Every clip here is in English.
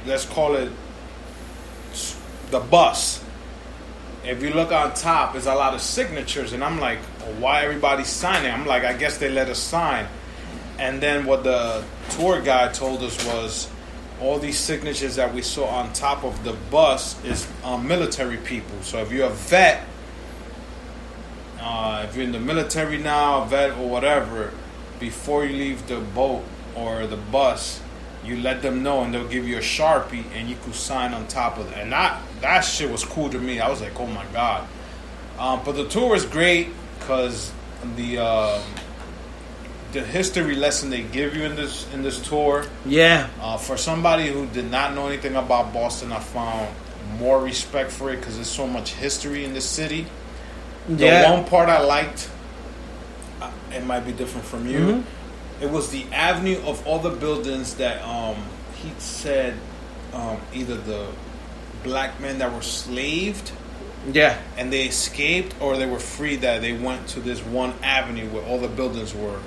let's call it the bus. If you look on top, there's a lot of signatures, and I'm like, why everybody's signing? I'm like, I guess they let us sign. And then what the tour guide told us was, all these signatures that we saw on top of the bus is military people. So if you're a vet, if you're in the military now, a vet or whatever, before you leave the boat or the bus, you let them know, and they'll give you a Sharpie, and you could sign on top of it. And that shit was cool to me. I was like, oh my God. But the tour was great because the history lesson they give you in this tour. Yeah. For somebody who did not know anything about Boston, I found more respect for it because there's so much history in this city. The one part I liked, it might be different from you. Mm-hmm. It was the avenue of all the buildings that he said either the black men that were slaved, and they escaped, or they were free, that they went to this one avenue where all the buildings were.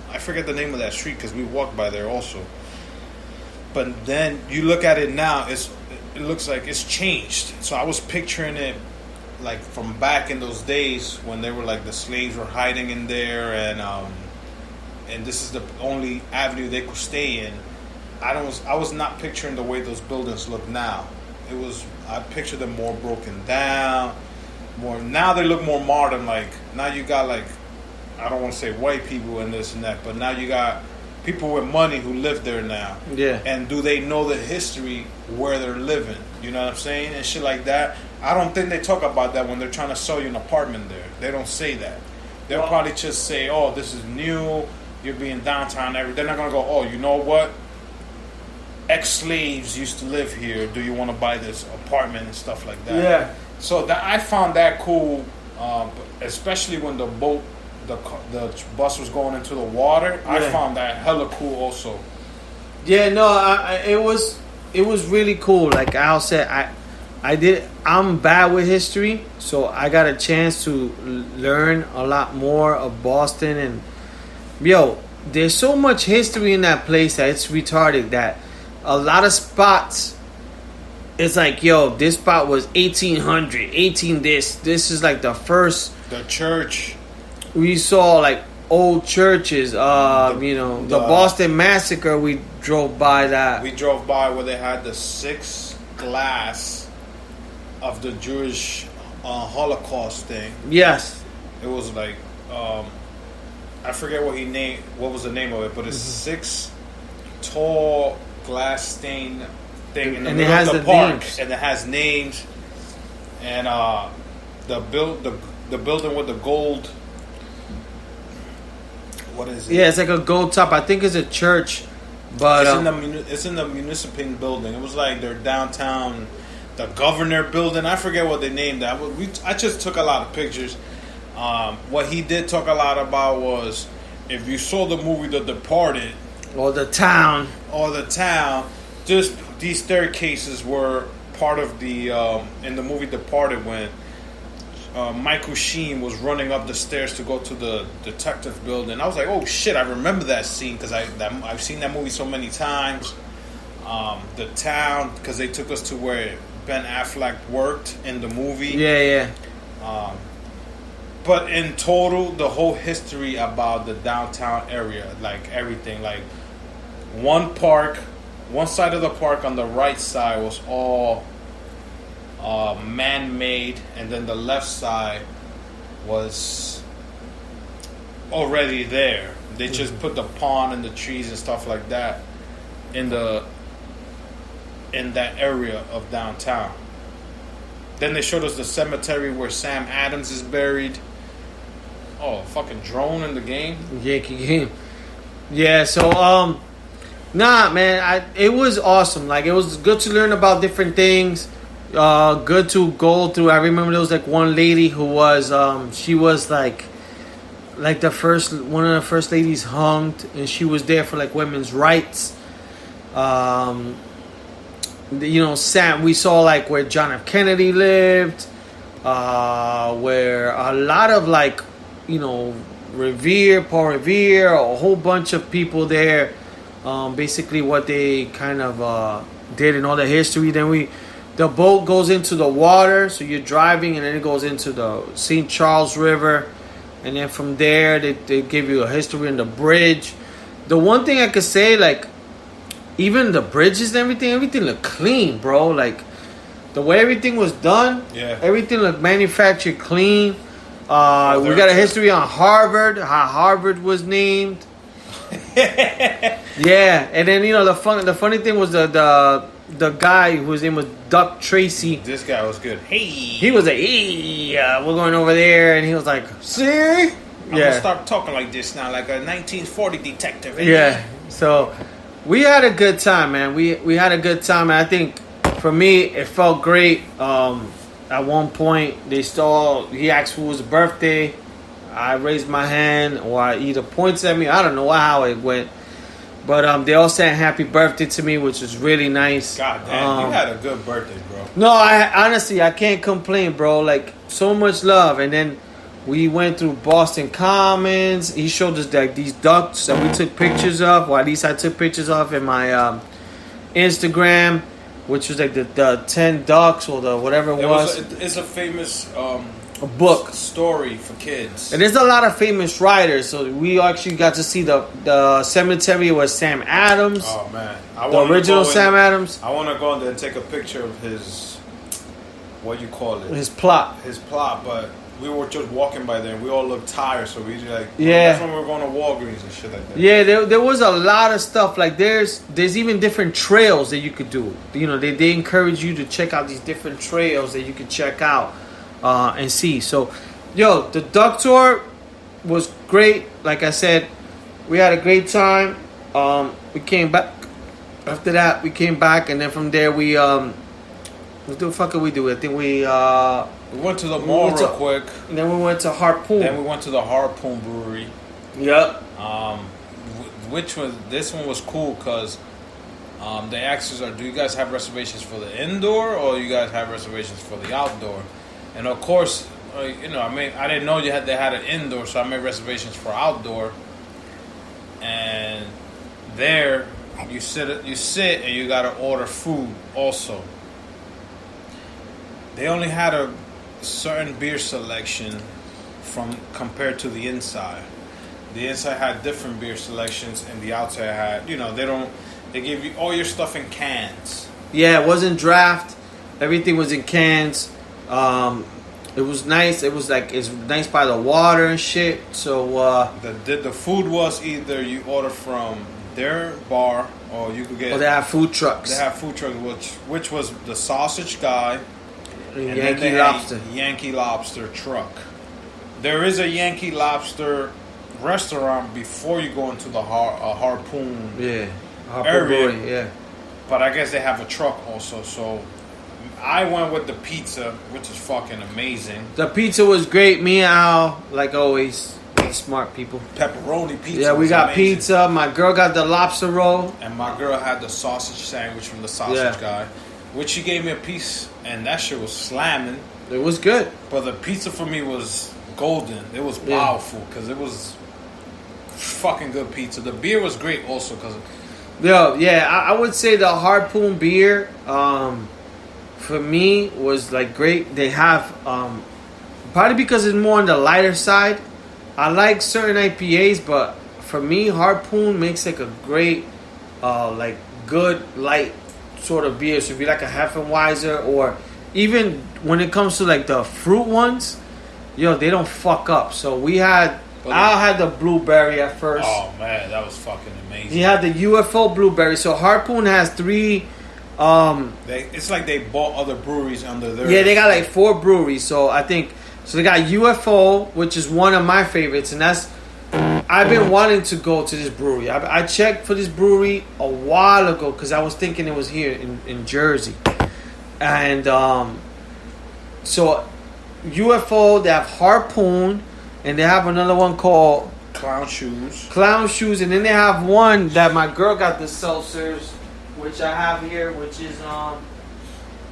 I forget the name of that street because we walked by there also. But then you look at it now, it looks like it's changed. So I was picturing it like from back in those days when they were like the slaves were hiding in there, and this is the only avenue they could stay in. I was not picturing the way those buildings look now. I pictured them more broken down, now they look more modern. Like now you got like, I don't want to say white people and this and that, but now you got people with money who live there now. Yeah. And do they know the history where they're living? You know what I'm saying? And shit like that. I don't think they talk about that when they're trying to sell you an apartment there. They don't say that. They'll probably just say, oh, this is new, you're being downtown. They're not going to go, oh, you know what? Ex-slaves used to live here. Do you want to buy this apartment and stuff like that? Yeah. So I found that cool, especially when the bus was going into the water. Yeah. I found that hella cool also. Yeah, no, it was really cool. Like Al said, I'm bad with history, so I got a chance to learn a lot more of Boston. And there's so much history in that place that it's retarded. That a lot of spots, it's like, this spot was 1800, 18 this is like the church. We saw like old churches. The Boston Massacre, we drove by that. We drove by where they had the 6 glass of the Jewish Holocaust thing. Yes. It was like, I forget what was the name of it, but it's 6 tall glass stained thing in the middle of the park. Names. And it has names. And the building with the gold. What is it? Yeah, it's like a gold top. I think it's a church, but it's in the municipal building. It was like their downtown, the governor building. I forget what they named that. I just took a lot of pictures. What he did talk a lot about was, if you saw the movie The Departed, or the town, just these staircases were part of the in the movie Departed when Michael Sheen was running up the stairs to go to the detective building. I was like, oh shit, I remember that scene because I've seen that movie so many times. The town, because they took us to where Ben Affleck worked in the movie. Yeah. But in total, the whole history about the downtown area, like everything, like one side of the park on the right side was all man-made, and then the left side was already there. They just put the pond and the trees and stuff like that in that area of downtown. Then they showed us the cemetery where Sam Adams is buried. Oh, fucking drone in the game. Yankee game. Yeah, so nah, man, it was awesome. Like, it was good to learn about different things. Good to go through. I remember there was like one lady who was she was like one of the first ladies hung, and she was there for like women's rights. Sam, we saw like where John F. Kennedy lived, where a lot of like, Paul Revere, a whole bunch of people there. basically what they kind of did in all the history. Then the boat goes into the water, so you're driving, and then it goes into the St. Charles River, and then from there they give you a history on the bridge. The one thing I could say, like, even the bridges and everything looked clean, bro. Like, the way everything was done, everything looked manufactured clean. We got a history on Harvard, how Harvard was named. Yeah, and then the funny thing was the guy whose name was Duck Tracy. This guy was good. Hey, he was like, hey, we're going over there, and he was like, see, I'm gonna start talking like this now, like a 1940 detective. Yeah, so we had a good time, man. We had a good time, and I think for me it felt great. At one point he asked who was birthday. I raised my hand, or I either points at me. I don't know how it went, but they all sang happy birthday to me, which was really nice. God damn, you had a good birthday, bro. No, I can't complain, bro. Like, so much love. And then we went through Boston Commons. He showed us like these ducks that we took pictures of, or at least I took pictures of in my Instagram, which was like the 10 ducks or the whatever it was. It's a famous a book story for kids, and there's a lot of famous writers. So we actually got to see the cemetery with Sam Adams. Oh man, the original Sam Adams. I want to go in there and take a picture of his, what you call it, his plot. But we were just walking by there, and we all looked tired, so we just like, that's when we were going to Walgreens and shit like that. Yeah, there was a lot of stuff. Like there's even different trails that you could do. They encourage you to check out these different trails that you could check out and see. So, the duck tour was great. Like I said, we had a great time. We came back. After that, we came back, and then from there what the fuck did we do? I think we went to the mall real quick. And then we went to Harpoon. Then we went to the Harpoon Brewery. Yep. This one was cool because they asked us, do you guys have reservations for the indoor or you guys have reservations for the outdoor? And of course, I didn't know they had an indoor, so I made reservations for outdoor. And there, you sit and you gotta order food also. They only had a certain beer selection compared to the inside. The inside had different beer selections, and the outside had, they give you all your stuff in cans. Yeah, it wasn't draft. Everything was in cans. It was nice. It was like, it's nice by the water and shit. So the food was either you order from their bar or you could get. Or they have food trucks. They have food trucks, which was the sausage guy. And Yankee Lobster truck. There is a Yankee Lobster restaurant before you go into the Harpoon area. Yeah. But I guess they have a truck also. So I went with the pizza, which is fucking amazing. The pizza was great. Me and Al, like always, smart people. Pepperoni pizza. Yeah, we got amazing. Pizza. My girl got the lobster roll. And my girl had the sausage sandwich from the sausage guy, which she gave me a piece, and that shit was slamming. It was good. But the pizza for me was golden. It was powerful because it was fucking good pizza. The beer was great also because... I would say the Harpoon beer, for me, was like great. They have, probably because it's more on the lighter side. I like certain IPAs, but for me, Harpoon makes like a great, like good light sort of beer. So if you like a Hefeweizen, or even when it comes to like the fruit ones, they don't fuck up. So Al had the blueberry at first. Oh man, that was fucking amazing. He had the UFO blueberry. So Harpoon has 3. It's like they bought other breweries under their. Yeah, they got like 4 breweries. So I think they got UFO, which is one of my favorites, and that's. I've been wanting to go to this brewery. I checked for this brewery a while ago because I was thinking it was here in Jersey, and so UFO, they have Harpoon, and they have another one called Clown Shoes, and then they have one that my girl got the seltzers, which I have here, which is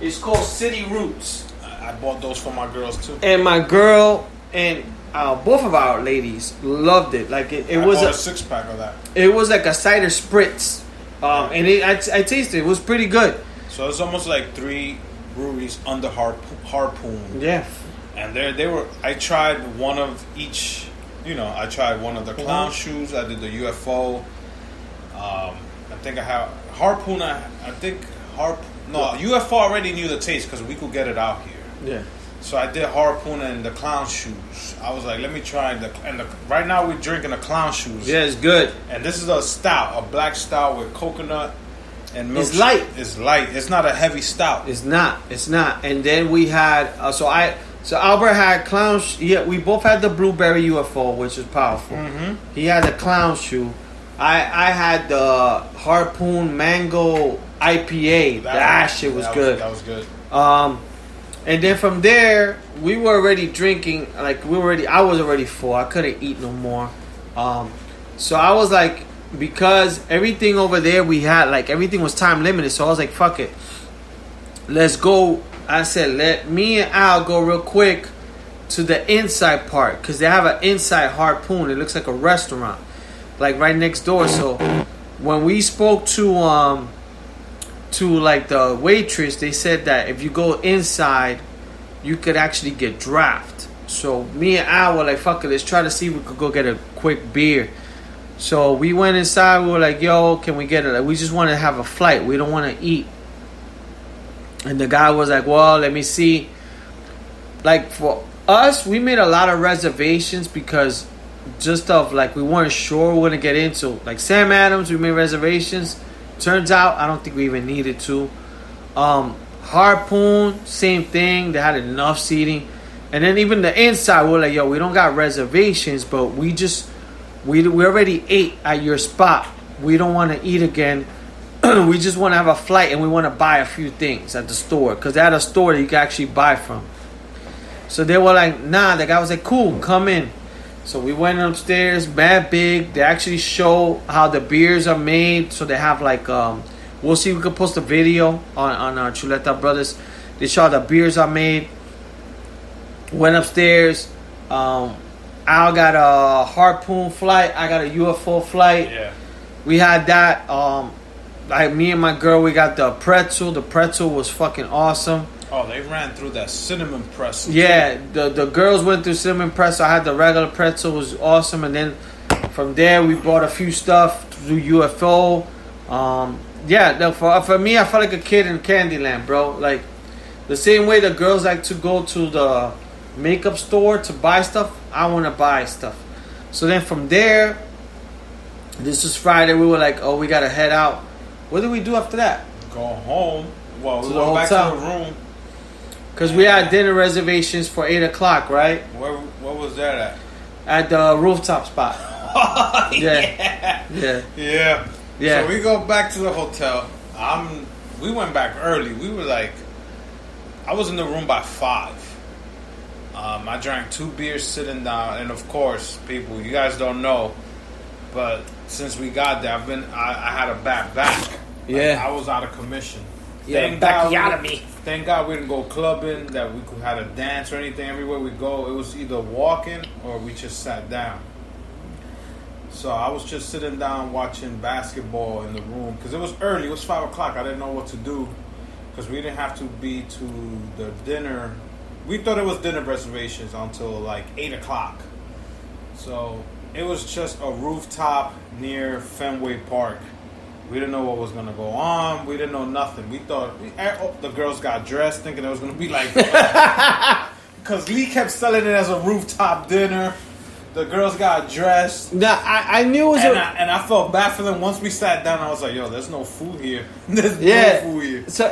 it's called City Roots. I bought those for my girls too, and my girl and both of our ladies loved it. Like it was a 6-pack of that. It was like a cider spritz. And I tasted it. It was pretty good. So it's almost like 3 breweries under Harpoon. Yeah. And they were. I tried one of each. I tried one of the clown shoes. I did the UFO. I think I have Harpoon. UFO already knew the taste because we could get it out here. Yeah. So I did Harpoon and the clown shoes. I was like, let me try right now we're drinking the clown shoes. Yeah, it's good. And this is a stout, a black stout with coconut and milk. It's light. It's light. It's not a heavy stout. It's not. And then we had so Albert had clown. We both had the blueberry UFO, which is powerful. Mm-hmm. He had the clown shoe. I had the Harpoon Mango IPA. That shit was good. That was good. And then from there, we were already drinking. I was already full. I couldn't eat no more. So I was like, because everything over there we had, everything was time limited. So I was like, fuck it. Let's go. I said, let me and Al go real quick to the inside part. Because they have an inside Harpoon. It looks like a restaurant. Right next door. So when we spoke to the waitress, they said that if you go inside, you could actually get draft. So me and Al were like, fuck it, let's try to see if we could go get a quick beer. So we went inside. We were like, yo, can we get it? We just want to have a flight. We don't want to eat. And the guy was like, well, let me see. For us, we made a lot of reservations because just we weren't sure we were going to get into. Sam Adams, we made reservations. Turns out, I don't think we even needed to. Harpoon, same thing. They had enough seating. And then even the inside, we're like, yo, we don't got reservations, but we already ate at your spot. We don't want to eat again. We just want to have a flight and we want to buy a few things at the store. Because they had a store that you can actually buy from. So they were like, nah. The guy was like, cool, come in. So we went upstairs, mad big. They actually show how the beers are made. So they have we'll see if we can post a video on our Chuleta Brothers. They show how the beers are made. Went upstairs. Al got a Harpoon flight. I got a UFO flight. Yeah. We had that. Me and my girl, we got the pretzel. The pretzel was fucking awesome. Oh, they ran through that cinnamon pretzel. Yeah, the girls went through cinnamon pretzel. I had the regular pretzel. It was awesome. And then from there, we bought a few stuff through UFO. For me, I felt like a kid in Candyland, bro. The same way the girls like to go to the makeup store to buy stuff, I want to buy stuff. So then from there, this was Friday. We were like, oh, we got to head out. What did we do after that? Go home. Well, we went back to the room. Because we had dinner reservations for 8 o'clock, right? Where was that at? At the rooftop spot. Oh, yeah. So we go back to the hotel. We went back early. We were I was in the room by 5. I drank 2 beers sitting down. And of course, people, you guys don't know, but since we got there, I had a bad back. Yeah. I was out of commission. Yeah, back-yotomy. Thank God we didn't go clubbing, that we could have a dance or anything. Everywhere we go, it was either walking or we just sat down. So I was just sitting down watching basketball in the room because it was early. It was 5 o'clock. I didn't know what to do because we didn't have to be to the dinner. We thought it was dinner reservations until 8 o'clock. So it was just a rooftop near Fenway Park. We didn't know what was going to go on. We didn't know nothing. We thought the girls got dressed thinking it was going to be because Lee kept selling it as a rooftop dinner. The girls got dressed. Nah, I knew it was and I felt bad for them. Once we sat down, I was like, yo, there's no food here. There's no food here. So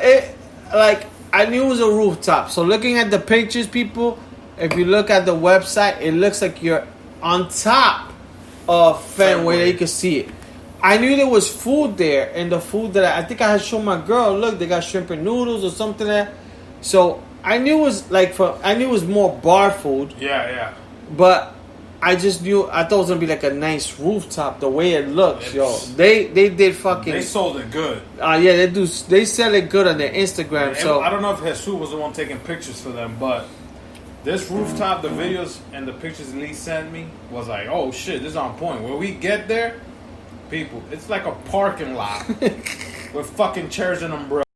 I knew it was a rooftop. So looking at the pictures, people, if you look at the website, it looks like you're on top of Fenway. You can see it. I knew there was food there, and the food that I think I had shown my girl. Look, they got shrimp and noodles or something there. So I knew it was I knew it was more bar food. Yeah. But I just knew I thought it was gonna be a nice rooftop. The way it looks, they did fucking. They sold it good. Yeah, they do. They sell it good on their Instagram. So I don't know if Jesus was the one taking pictures for them, but this rooftop, the videos and the pictures Lee sent me was like, oh shit, this is on point. When we get there, people. It's like a parking lot with fucking chairs and umbrellas.